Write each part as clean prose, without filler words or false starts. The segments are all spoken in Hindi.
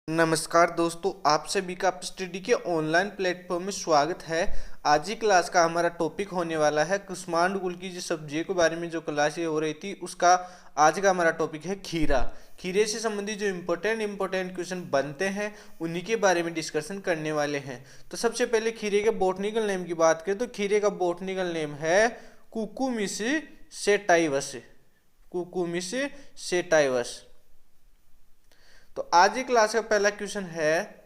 नमस्कार दोस्तों, आप सभी का स्टडी के ऑनलाइन प्लेटफॉर्म में स्वागत है। आज ही क्लास का हमारा टॉपिक होने वाला है कुष्मांड कुल की जो सब्जियों के बारे में जो क्लास ये हो रही थी उसका आज का हमारा टॉपिक है खीरा। खीरे से संबंधित जो इम्पोर्टेंट क्वेश्चन बनते हैं उन्हीं के बारे में डिस्कशन करने वाले हैं। तो सबसे पहले खीरे के बॉटनिकल नेम की बात करें तो खीरे का बॉटनिकल नेम है कुकुमिस सेटाइवस। Cucumis sativus. तो आज की क्लास का पहला क्वेश्चन है,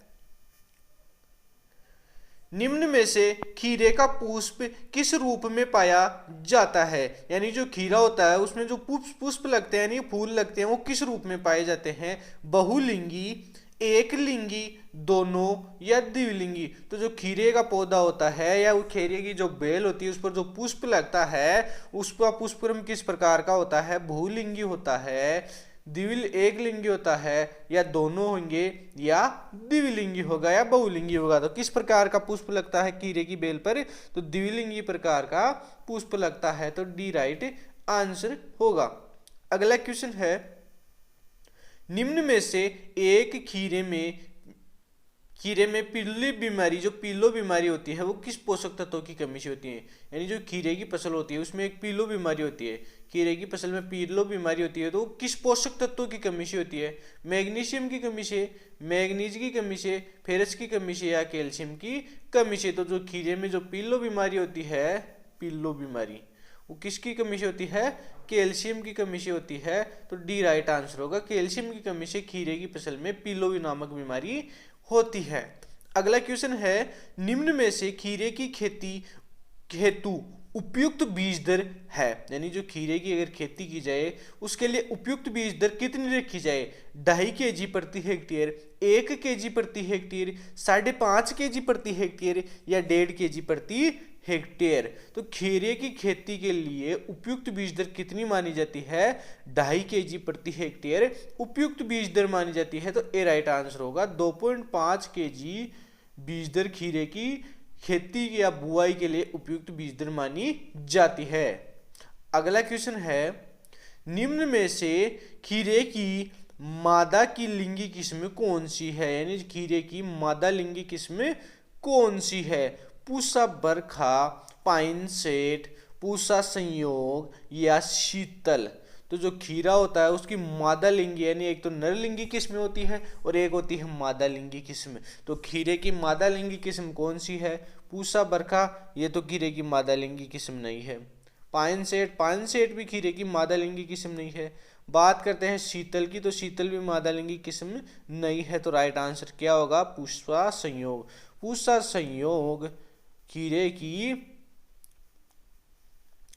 निम्न में से खीरे का पुष्प किस रूप में पाया जाता है। यानी जो खीरा होता है उसमें जो पुष्प लगते हैं यानी फूल लगते हैं वो किस रूप में पाए जाते हैं। बहुलिंगी, एक लिंगी, दोनों या द्विलिंगी। तो जो खीरे का पौधा होता है या वो खीरे की जो बेल होती है उस पर जो पुष्प लगता है उसका पुष्पक्रम किस प्रकार का होता है। बहुलिंगी होता है, एक लिंगी होता है, या दोनों होंगे या द्विलिंगी होगा या बहुलिंगी होगा। तो किस प्रकार का पुष्प लगता है खीरे की बेल पर, तो द्विलिंगी प्रकार का पुष्प लगता है। तो डी राइट आंसर होगा। अगला क्वेश्चन है, निम्न में से एक खीरे में पीली बीमारी, जो पीलो बीमारी होती है वो किस पोषक तत्वों की कमी से होती है। यानी जो खीरे की फसल होती है उसमें एक पीलो बीमारी होती है, खीरे की फसल में पीलो बीमारी होती है तो वो किस पोषक तत्वों की कमी से होती है। मैग्नीशियम की कमी से, मैग्नीज की कमी से, फेरस की कमी से या कैल्शियम की कमी से। तो जो खीरे में जो पीलो बीमारी होती है, पीलो बीमारी, वो किसकी कमी से होती है, कैल्शियम की कमी से होती है। तो डी राइट आंसर होगा, कैल्शियम की कमी से खीरे की फसल में पीलो नामक बीमारी होती है। अगला क्वेश्चन है, निम्न में से खीरे की खेती हेतु उपयुक्त बीज दर है। यानी जो खीरे की अगर खेती की जाए उसके लिए उपयुक्त बीज दर कितनी रखी जाए। 2.5 kg प्रति हेक्टेयर, 1 kg प्रति हेक्टेयर, 5.5 kg प्रति हेक्टेयर या 1.5 kg प्रति हेक्टेयर। तो खीरे की खेती के लिए उपयुक्त बीज दर कितनी मानी जाती है, 2.5 kg प्रति हेक्टेयर उपयुक्त बीज दर मानी जाती है। तो ए राइट आंसर होगा, 2.5 kg बीज दर खीरे की खेती या बुआई के लिए उपयुक्त बीज दर मानी जाती है। अगला क्वेश्चन है, निम्न में से खीरे की मादा की लिंगी किस्म कौन सी है। यानी खीरे की मादा लिंगी किस्म कौन सी है। पूसा बरखा, पाइन सेट, पूसा संयोग या शीतल। तो जो खीरा होता है उसकी मादा लिंगी यानी एक तो नर लिंगी किस्म होती है और एक होती है मादा लिंगी किस्म। तो खीरे की मादा लिंगी किस्म कौन सी है, पूसा बरखा, ये तो खीरे की मादा लिंगी किस्म नहीं है। पाइन सेट भी खीरे की मादा लिंगी किस्म नहीं है। बात करते हैं शीतल की, तो शीतल भी मादा लिंगी किस्म नहीं है। तो राइट आंसर क्या होगा, पूसा संयोग। पूसा संयोग खीरे की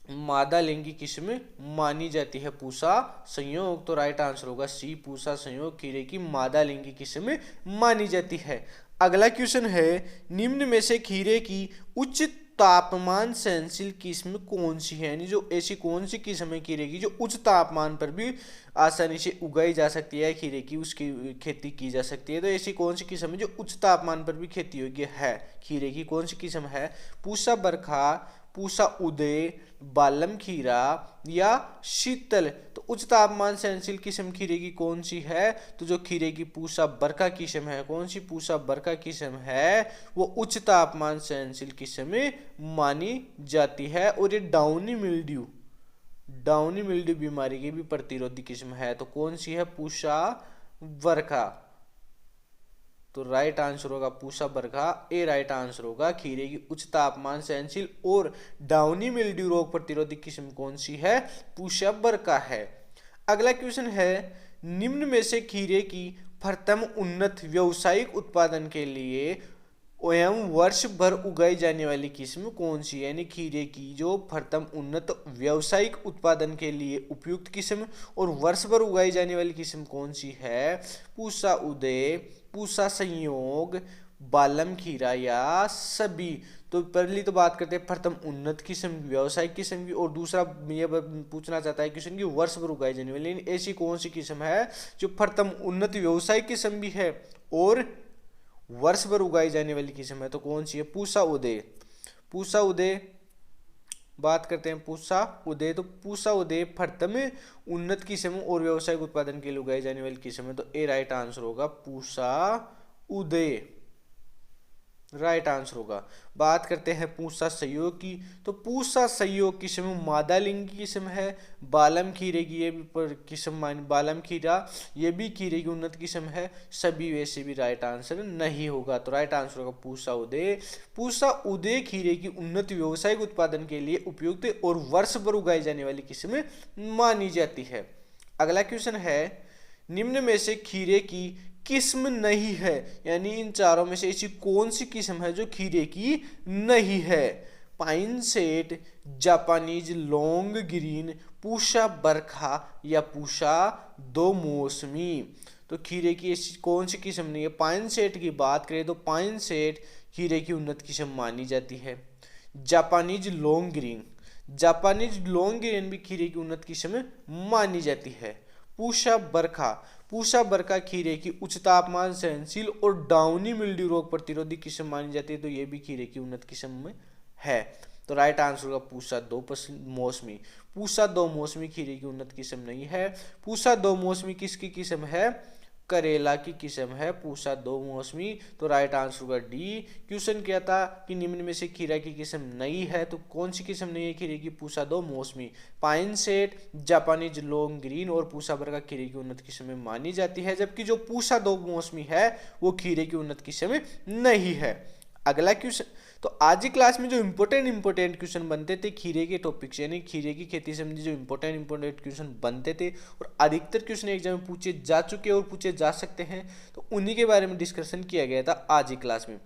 मादा लिंगी किस्म मानी जाती है, पूसा संयोग। तो राइट आंसर होगा सी, पूसा संयोग खीरे की मादा लिंगी किस्म मानी जाती है। अगला क्वेश्चन है, निम्न में से खीरे की उच्च तापमान सहनशील किस्म कौन सी है। यानी जो ऐसी कौन सी किस्म है खीरे की जो उच्च तापमान पर भी आसानी से उगाई जा सकती है, खीरे की उसकी खेती की जा सकती है। तो ऐसी कौन सी किस्म है जो उच्च तापमान पर भी खेती योग्य है, खीरे की कौन सी किस्म है। पूसा बरखा, पूसा उदय, बालम खीरा या शीतल। तो उच्च तापमान सहनशील किस्म खीरे की कौन सी है, तो जो खीरे की पूसा बरखा किस्म है, कौन सी पूसा बरखा किस्म है वो उच्च तापमान सहनशील किस्म मानी जाती है। और ये डाउनी मिल्ड्यू बीमारी की भी प्रतिरोधी किस्म है। तो कौन सी है, पूसा बरखा। तो राइट आंसर होगा पूसा बरखा, ए राइट आंसर होगा। खीरे की उच्च तापमान सहनशील और डाउनी मिल्ड्यू रोग प्रतिरोधी किस्म कौन सी है, पूसा बरखा है। अगला क्वेश्चन है, निम्न में से खीरे की प्रथम उन्नत व्यावसायिक उत्पादन के लिए एवं वर्ष भर उगाई जाने वाली किस्म कौन सी है। यानी खीरे की जो प्रथम उन्नत व्यावसायिक उत्पादन के लिए उपयुक्त किस्म और वर्ष भर उगाई जाने वाली किस्म कौन सी है। पूसा उदय, पूसा संयोग, बालम खीरा या सभी। तो पहली तो बात करते हैं प्रथम उन्नत किस्म व्यावसायिक किस्म की, और दूसरा ये पूछना चाहता है क्वेश्चन की वर्ष भर उगाई जाने वाली ऐसी कौन सी किस्म है जो प्रथम उन्नत व्यावसायिक किस्म भी है और वर्ष भर उगाई जाने वाली किस्म है। तो कौन सी है, पूसा उदय। पूसा उदय बात करते हैं पूसा उदय, तो पूसा उदय प्रथम उन्नत किस्म और व्यावसायिक उत्पादन के लिए उगाई जाने वाली किस्म है, तो ए राइट आंसर होगा पूसा उदय, राइट आंसर होगा। बात करते हैं पूसा सहयोग की, तो पूसा सहयोग किस्म मादा लिंगी किस्म है, बालम खीरे की ये भी किस्म बालम खीरा ये भी खीरे की उन्नत किस्म है, सभी वैसे भी राइट आंसर नहीं होगा, तो राइट आंसर होगा पूसा उदय। पूसा उदय खीरे की उन्नत व्यावसायिक उत्पादन के लिए उपयुक्त और वर्ष भर उगाई जाने वाली किस्म मानी जाती है। अगला क्वेश्चन है, निम्न में से खीरे की किस्म नहीं है, यानी इन चारों में से ऐसी कौन सी किस्म है जो खीरे की नहीं है? Pine set, Japanese long green, Pusa Barkha या पूसा दो मौसमी। तो खीरे की ऐसी कौन सी किस्म नहीं है? पाइन सेट की बात करें तो पाइन सेट खीरे की उन्नत किस्म मानी जाती है। Japanese long green, Japanese long green भी खीरे की उन्नत किस्म मानी जाती है। पूसा बरखा, पूसा बरखा खीरे की उच्च तापमान सहनशील और डाउनी मिल्ड्यू रोग प्रतिरोधी किस्म मानी जाती है, तो ये भी खीरे की उन्नत किस्म में है, तो राइट आंसर होगा पूसा दो मौसमी। पूसा दो मौसमी खीरे की उन्नत किस्म नहीं है। पूसा दो मौसमी किसकी किस्म है? करेला की किस्म है पूसा दो मौसमी, तो राइट आंसर होगा डी। क्वेश्चन क्या था कि निम्न में से खीरा की किस्म नहीं है, तो कौन सी किस्म नहीं है खीरे की? पूसा दो मौसमी। Pine set, Japanese long green और पूसा बरखा खीरे की उन्नत किस्म में मानी जाती है, जबकि जो पूसा दो मौसमी है वो खीरे की उन्नत किस्म में नहीं है। अगला क्वेश्चन, तो आज की क्लास में जो इंपॉर्टेंट क्वेश्चन बनते थे खीरे के टॉपिक से, यानी खीरे की खेती संबंधी जो इंपॉर्टेंट क्वेश्चन बनते थे और अधिकतर क्वेश्चन एग्जाम में पूछे जा चुके और पूछे जा सकते हैं, तो उन्हीं के बारे में डिस्कशन किया गया था आज की क्लास में।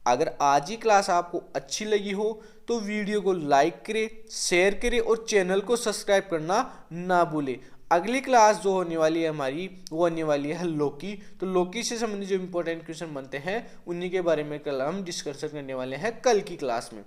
अगर आज की क्लास आपको अच्छी लगी हो तो वीडियो को लाइक करें, शेयर करें और चैनल को सब्सक्राइब करना ना भूलें। अगली क्लास जो होने वाली है हमारी वो होने वाली है लौकी, तो लौकी से संबंधित जो इंपॉर्टेंट क्वेश्चन बनते हैं उन्हीं के बारे में कल हम डिस्कशन करने वाले हैं कल की क्लास में।